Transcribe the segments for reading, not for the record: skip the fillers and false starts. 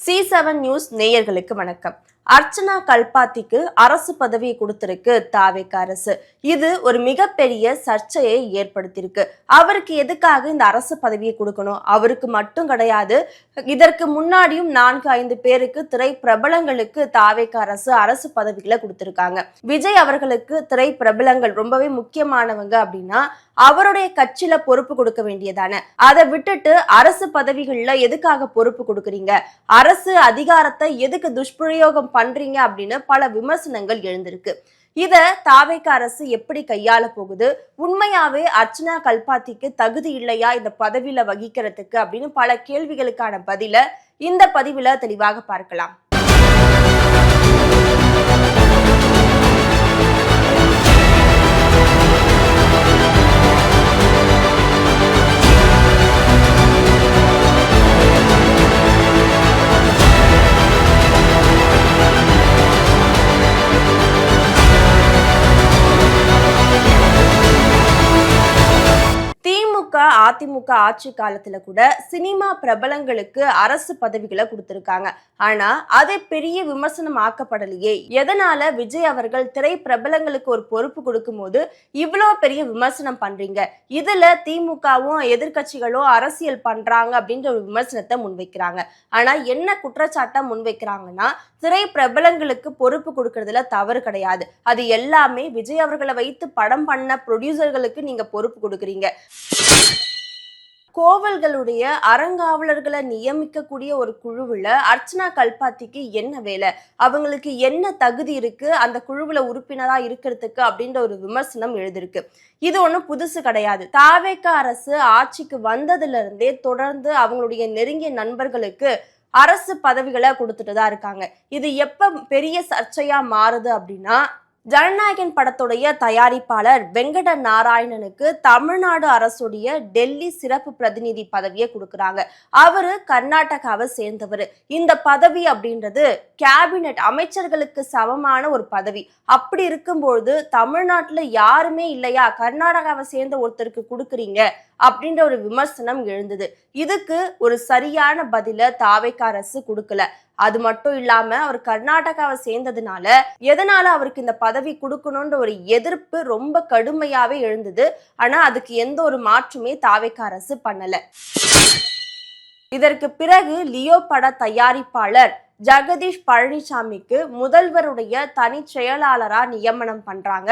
C7 news நேயர்களுக்கு வணக்கம். அர்ச்சனா கல்பாத்திக்கு அரசு பதவியை கொடுத்திருக்கு தாவேக அரசு. இது ஒரு மிகப்பெரிய சர்ச்சையை ஏற்படுத்தியிருக்கு. அவருக்கு எதுக்காக இந்த அரசு பதவியை கொடுக்கணும்? அவருக்கு மட்டும் கிடையாது, இதற்கு முன்னாடியும் 4-5 பேருக்கு திரை பிரபலங்களுக்கு தாவேக அரசு பதவிகளை கொடுத்திருக்காங்க. விஜய் அவர்களுக்கு திரை பிரபலங்கள் ரொம்பவே முக்கியமானவங்க அப்படின்னா அவருடைய கட்சியில பொறுப்பு கொடுக்க வேண்டியதானே. அதை விட்டுட்டு அரசு பதவிகள்ல எதுக்காக பொறுப்பு கொடுக்குறீங்க, அரசு அதிகாரத்தை எதுக்கு துஷ்பிரயோகம் பண்றீங்க அப்படின்னு பல விமர்சனங்கள் எழுந்திருக்கு. இத தாவேக அரசு எப்படி கையாள போகுது, உண்மையாவே அர்ச்சனா கல்பாத்திக்கு தகுதி இல்லையா இந்த பதவியில வகிக்கிறதுக்கு அப்படின்னு பல கேள்விகளுக்கான பதில இந்த பதிவுல தெளிவாக பார்க்கலாம். அதிமுக ஆட்சி காலத்துல கூட சினிமா பிரபலங்களுக்கு அரசு பதவிகளை கொடுத்திருக்காங்க. ஆனா அது பெரிய விமர்சனம் ஆக்கப்படலையே. எதனால விஜய் அவர்கள் திரை பிரபலங்களுக்கு ஒரு பொறுப்பு கொடுக்கும் போது இவ்வளவு பெரிய விமர்சனம் பண்றீங்க, இதுல திமுகவும் எதிர்கட்சிகளும் அரசியல் பண்றாங்க அப்படின்ற ஒரு விமர்சனத்தை முன்வைக்கிறாங்க. ஆனா என்ன குற்றச்சாட்டை முன்வைக்கிறாங்கன்னா, திரை பிரபலங்களுக்கு பொறுப்பு கொடுக்கறதுல தவறு கிடையாது, அது எல்லாமே விஜய் அவர்களை வைத்து படம் பண்ண ப்ரொடியூசர்களுக்கு நீங்க பொறுப்பு கொடுக்குறீங்க. கோவில்களுடைய அறங்காவலர்களை நியமிக்கக்கூடிய ஒரு குழுவுல அர்ச்சனா கல்பாத்திக்கு என்ன வேலை, அவங்களுக்கு என்ன தகுதி இருக்கு அந்த குழுவுல உறுப்பினரா இருக்கிறதுக்கு அப்படின்ற ஒரு விமர்சனம் எழுதிருக்கு. இது ஒண்ணும் புதுசு கிடையாது. தாவேக அரசு ஆட்சிக்கு வந்ததுல இருந்தே தொடர்ந்து அவங்களுடைய நெருங்கிய நண்பர்களுக்கு அரசு பதவிகளை கொடுத்துட்டு தான் இருக்காங்க. இது எப்ப பெரிய சர்ச்சையா மாறுது அப்படின்னா, ஜனநாயகன் படத்துடைய தயாரிப்பாளர் வெங்கட நாராயணனுக்கு தமிழ்நாடு அரசுடைய டெல்லி சிறப்பு பிரதிநிதி பதவியை கொடுக்குறாங்க. அவரு கர்நாடகாவை சேர்ந்தவர். இந்த பதவி அப்படின்றது கேபினெட் அமைச்சர்களுக்கு சமமான ஒரு பதவி. அப்படி இருக்கும்போது தமிழ்நாட்டுல யாருமே இல்லையா, கர்நாடகாவை சேர்ந்த ஒருத்தருக்கு கொடுக்குறீங்க அப்படின்ற ஒரு விமர்சனம் எழுந்தது. இதுக்கு ஒரு சரியான பதில தாவேக அரசு கொடுக்கல. அது மட்டும் இல்லாம அவர் கர்நாடகாவை சேர்ந்ததுனால எதனால அவருக்கு இந்த பதவி கொடுக்கணும்ன்ற ஒரு எதிர்ப்பு ரொம்ப கடுமையாவே எழுந்தது. ஆனா அதுக்கு எந்த ஒரு மாற்றுமே தாவேக அரசு பண்ணல. இதற்கு பிறகு லியோ பட தயாரிப்பாளர் ஜெகதீஷ் பழனிசாமிக்கு முதல்வருடைய தனி செயலாளரா நியமனம் பண்றாங்க.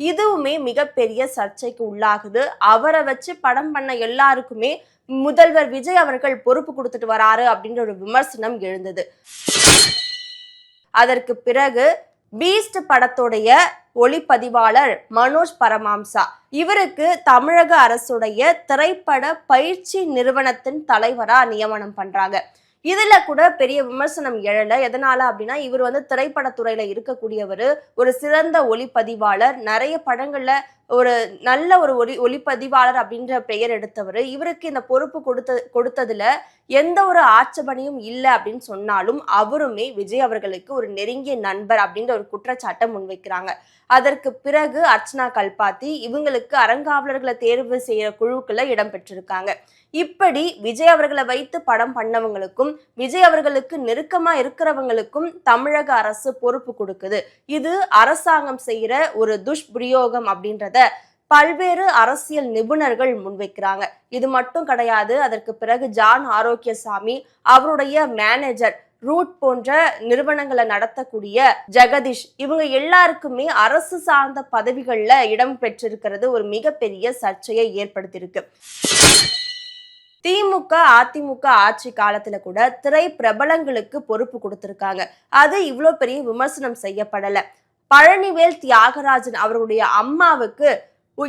இதுவுமே மிகப்பெரிய சர்ச்சைக்கு உள்ளாகுது. அவரை வச்சு படம் பண்ண எல்லாருக்குமே முதல்வர் விஜய் அவர்கள் பொறுப்பு கொடுத்துட்டு வராரு அப்படின்ற ஒரு விமர்சனம் எழுந்தது. அதற்கு பிறகு பீஸ்ட் படத்துடைய ஒளிப்பதிவாளர் மனோஜ் பரமாம்சா, இவருக்கு தமிழக அரசுடைய திரைப்பட பயிற்சி நிறுவனத்தின் தலைவரா நியமனம் பண்றாங்க. இதுல கூட பெரிய விமர்சனம் எழல. எதனால அப்படின்னா, இவர் திரைப்படத்துறையில இருக்கக்கூடியவர், ஒரு சிறந்த ஒளிப்பதிவாளர், நிறைய படங்கள்ல ஒரு நல்ல ஒரு ஒளிப்பதிவாளர் அப்படின்ற பெயர் எடுத்தவர். இவருக்கு இந்த பொறுப்பு கொடுத்ததுல எந்த ஒரு ஆட்சேபனையும் இல்லை அப்படின்னு சொன்னாலும் அவருமே விஜய் அவர்களுக்கு ஒரு நெருங்கிய நண்பர் அப்படின்ற ஒரு குற்றச்சாட்டை முன்வைக்கிறாங்க. அதற்கு பிறகு அர்ச்சனா கல்பாத்தி இவங்களுக்கு அறங்காவலர்களை தேர்வு செய்யற குழுக்களை இடம் பெற்றிருக்காங்க. இப்படி விஜய் அவர்களை வைத்து படம் பண்ணவங்களுக்கும் விஜய் அவர்களுக்கு நெருக்கமா இருக்கிறவங்களுக்கும் தமிழக அரசு பொறுப்பு கொடுக்குது. இது அரசாங்கம் செய்யற ஒரு துஷ்பிரயோகம் அப்படின்றத பல்வேறு அரசியல் நிபுணர்கள் முன்வைக்கிறாங்க. இது மட்டும் கிடையாது. அதற்கு பிறகு ஜான் ஆரோக்கியசாமி, அவருடைய மேனேஜர் ரூட் போன்ற நிறுவனங்களை நடத்தக்கூடிய ஜெகதீஷ், இவங்க எல்லாருக்குமே அரசு சார்ந்த பதவிகள்ல இடம் பெற்றிருக்கிறது ஒரு மிகப்பெரிய சர்ச்சையை ஏற்படுத்தியிருக்கு. திமுக அதிமுக ஆட்சி காலத்துல கூட திரை பிரபலங்களுக்கு பொறுப்பு கொடுத்திருக்காங்க. அது இவ்வளவு பெரிய விமர்சனம் செய்யப்படல. பழனிவேல் தியாகராஜன் அவருடைய அம்மாவுக்கு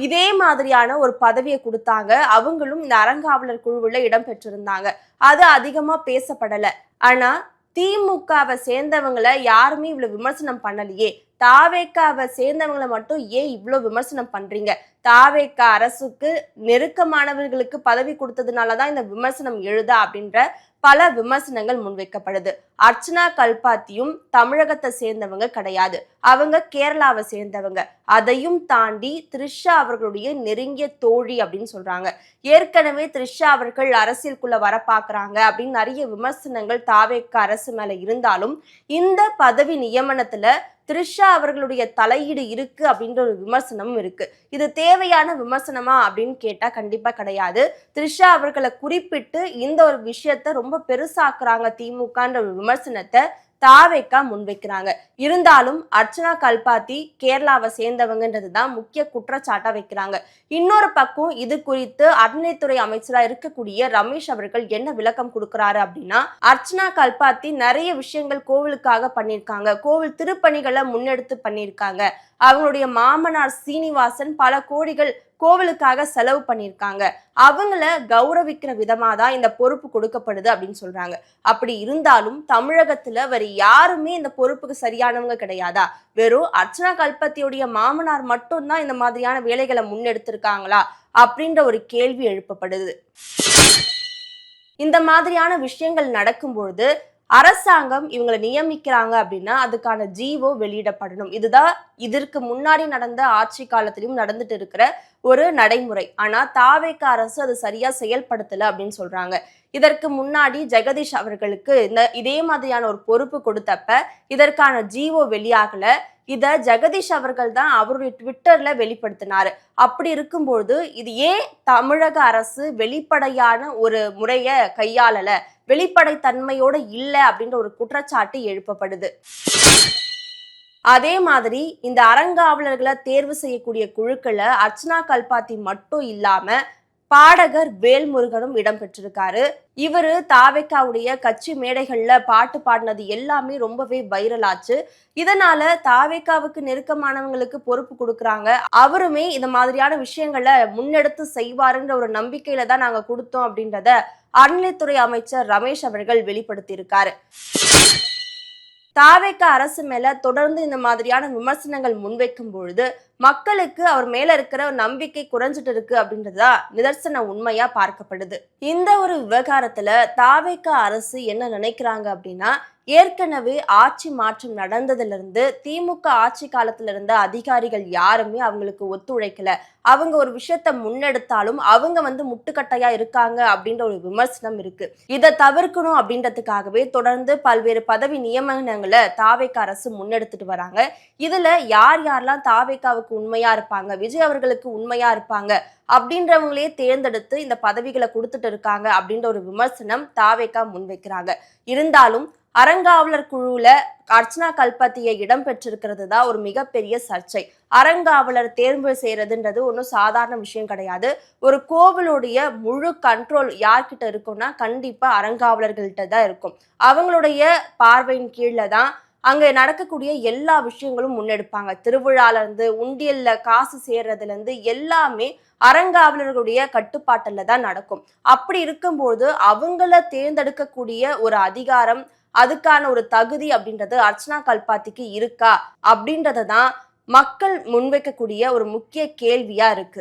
இதே மாதிரியான ஒரு பதவியை கொடுத்தாங்க. அவங்களும் இந்த அறங்காவலர் குழுவுல இடம் பெற்றிருந்தாங்க. அது அதிகமா பேசப்படல. ஆனா திமுகவை சேர்ந்தவங்களை யாருமே இவ்வளவு விமர்சனம் பண்ணலையே, தாவேகாவை சேர்ந்தவங்களை மட்டும் ஏன் இவ்வளவு விமர்சனம் பண்றீங்க, தாவேக அரசுக்கு நெருக்கமானவர்களுக்கு பதவி கொடுத்ததுனாலதான் இந்த விமர்சனம் எழுதா அப்படின்ற பல விமர்சனங்கள் முன்வைக்கப்படுது. அர்ச்சனா கல்பாத்தியும் தமிழகத்தை சேர்ந்தவங்க கிடையாது, அவங்க கேரளாவை சேர்ந்தவங்க. அதையும் தாண்டி த்ரிஷா அவர்களுடைய நெருங்கிய தோழி அப்படின்னு சொல்றாங்க. ஏற்கனவே த்ரிஷா அவர்கள் அரசியலுக்குள்ள வர பாக்குறாங்க அப்படின்னு நிறைய விமர்சனங்கள் தாவேக அரசு மேல இருந்தாலும் இந்த பதவி நியமனத்துல த்ரிஷா அவர்களுடைய தலையீடு இருக்கு அப்படின்ற ஒரு விமர்சனமும் இருக்கு. இது தேவையான விமர்சனமா அப்படின்னு கேட்டா கண்டிப்பா கிடையாது. த்ரிஷா அவர்களை குறிப்பிட்டு இந்த ஒரு விஷயத்த ரொம்ப பெருசாக்குறாங்க திமுகன்ற ஒரு விமர்சனத்தை தாவேகா முன்வைக்கிறாங்க. இருந்தாலும் அர்ச்சனா கல்பாத்தி கேரளாவை சேர்ந்தவங்கன்றதுதான் முக்கிய குற்றச்சாட்டா வைக்கிறாங்க. இன்னொரு பக்கம் இது குறித்து அறநிலைத்துறை அமைச்சரா இருக்கக்கூடிய ரமேஷ் அவர்கள் என்ன விளக்கம் கொடுக்கிறாரு அப்படின்னா, அர்ச்சனா கல்பாத்தி நிறைய விஷயங்கள் கோவிலுக்காக பண்ணியிருக்காங்க, கோவில் திருப்பணிகளை முன்னெடுத்து பண்ணியிருக்காங்க, அவங்களுடைய மாமனார் சீனிவாசன் பல கோடிகள் கோவிலுக்காக செலவு பண்ணியிருக்காங்க, அவங்கள கௌரவிக்கிற விதமா தான் இந்த பொறுப்பு கொடுக்கப்படுது அப்படின்னு சொல்றாங்க. அப்படி இருந்தாலும் தமிழகத்துல வேற யாருமே இந்த பொறுப்புக்கு சரியானவங்க கிடையாதா? வெறும் அர்ச்சனா கல்பத்தியுடைய மாமனார் மட்டும்தான் இந்த மாதிரியான வேலைகளை முன்னெடுத்திருக்காங்களா அப்படின்ற ஒரு கேள்வி எழுப்பப்படுது. இந்த மாதிரியான விஷயங்கள் நடக்கும்பொழுது அரசாங்கம் இவங்களை நியமிக்கிறாங்க அப்படின்னா அதுக்கான ஜீவோ வெளியிடப்படணும். இதுதான் இதற்கு முன்னாடி நடந்த ஆட்சி காலத்திலும் நடந்துட்டு இருக்கிற ஒரு நடைமுறை. ஆனா தாவேக அரசு அது சரியா செயல்படுத்தல அப்படின்னு சொல்றாங்க. இதற்கு முன்னாடி ஜெகதீஷ் அவர்களுக்கு இதே மாதிரியான ஒரு பொறுப்பு கொடுத்தப்ப இதற்கான ஜீவோ வெளியாகல. இத ஜெகதீஷ் அவர்கள் தான் அவருடைய ட்விட்டர்ல வெளிப்படுத்தினாரு. அப்படி இருக்கும்போது இது ஏன் தமிழக அரசு வெளிப்படையான ஒரு முறைய கையாளல, வெளிப்படைத்தன்மையோட இல்ல அப்படின்ற ஒரு குற்றச்சாட்டு எழுப்பப்படுது. அதே மாதிரி இந்த அறங்காவலர்களை தேர்வு செய்யக்கூடிய குழுக்களை அர்ச்சனா கல்பாத்தி மட்டும் இல்லாம பாடகர் வேல்முருகனும் இடம்பெற்றிருக்காரு. இவரு தாவேகாவுடைய கட்சி மேடைகள்ல பாட்டு பாடினது எல்லாமே ரொம்பவே வைரல் ஆச்சு. இதனால தாவேகாவுக்கு நெருக்கமானவங்களுக்கு பொறுப்பு கொடுக்குறாங்க, அவருமே இந்த மாதிரியான விஷயங்களை முன்னெடுத்து செய்வாருன்ற ஒரு நம்பிக்கையில தான் நாங்க கொடுத்தோம் அப்படின்றத அறநிலைத்துறை அமைச்சர் ரமேஷ் அவர்கள் வெளிப்படுத்தி இருக்காரு. தாவேக அரசு மேல தொடர்ந்து இந்த மாதிரியான விமர்சனங்கள் முன்வைக்கும் பொழுது மக்களுக்கு அவர் மேல இருக்கிற நம்பிக்கை குறைஞ்சிட்டு இருக்கு அப்படின்றதா நிதர்சன உண்மையா பார்க்கப்படுது. இந்த ஒரு விவகாரத்துல தாவேக அரசு என்ன நினைக்கிறாங்க அப்படின்னா, ஏற்கனவே ஆட்சி மாற்றம் நடந்ததுல இருந்து திமுக ஆட்சி காலத்துல இருந்த அதிகாரிகள் யாருமே அவங்களுக்கு ஒத்துழைக்கல, அவங்க ஒரு விஷயத்த முன்னெடுத்தாலும் அவங்க முட்டுக்கட்டையா இருக்காங்க அப்படின்ற ஒரு விமர்சனம் இருக்கு. இதை தவிர்க்கணும் அப்படின்றதுக்காகவே தொடர்ந்து பல்வேறு பதவி நியமனங்களை தாவேக அரசு முன்னெடுத்துட்டு வராங்க. இதுல யார் யாரெல்லாம் தாவேகாவுக்கு உண்மையா இருப்பாங்க, விஜய் அவர்களுக்கு உண்மையா இருப்பாங்க அப்படின்றவங்களே தேர்ந்தெடுத்து இந்த பதவிகளை கொடுத்துட்டு இருக்காங்க அப்படின்ற ஒரு விமர்சனம் தாவேகா முன்வைக்கிறாங்க. இருந்தாலும் அறங்காவலர் குழுல அர்ச்சனா கல்பாத்தியை இடம் பெற்றிருக்கிறது தான் ஒரு மிகப்பெரிய சர்ச்சை. அறங்காவலர் தேர்வு செய்யறதுன்றது ஒன்றும் சாதாரண விஷயம் கிடையாது. ஒரு கோவிலுடைய முழு கண்ட்ரோல் யார்கிட்ட இருக்கும்னா கண்டிப்பா அறங்காவலர்கள்ட்ட தான் இருக்கும். அவங்களுடைய பார்வையின் கீழே தான் அங்க நடக்கக்கூடிய எல்லா விஷயங்களும் முன்னெடுப்பாங்க. திருவிழால இருந்து உண்டியல்ல காசு சேர்றதுல இருந்து எல்லாமே அறங்காவலர்களுடைய கட்டுப்பாட்டுல தான் நடக்கும். அப்படி இருக்கும்போது அவங்கள தேர்ந்தெடுக்கக்கூடிய ஒரு அதிகாரம், அதுக்கான ஒரு தகுதி அப்படின்றது அர்ச்சனா கல்பாத்திக்கு இருக்கா அப்படின்றதான் மக்கள் முன்வைக்கக்கூடிய ஒரு முக்கிய கேள்வியா இருக்கு.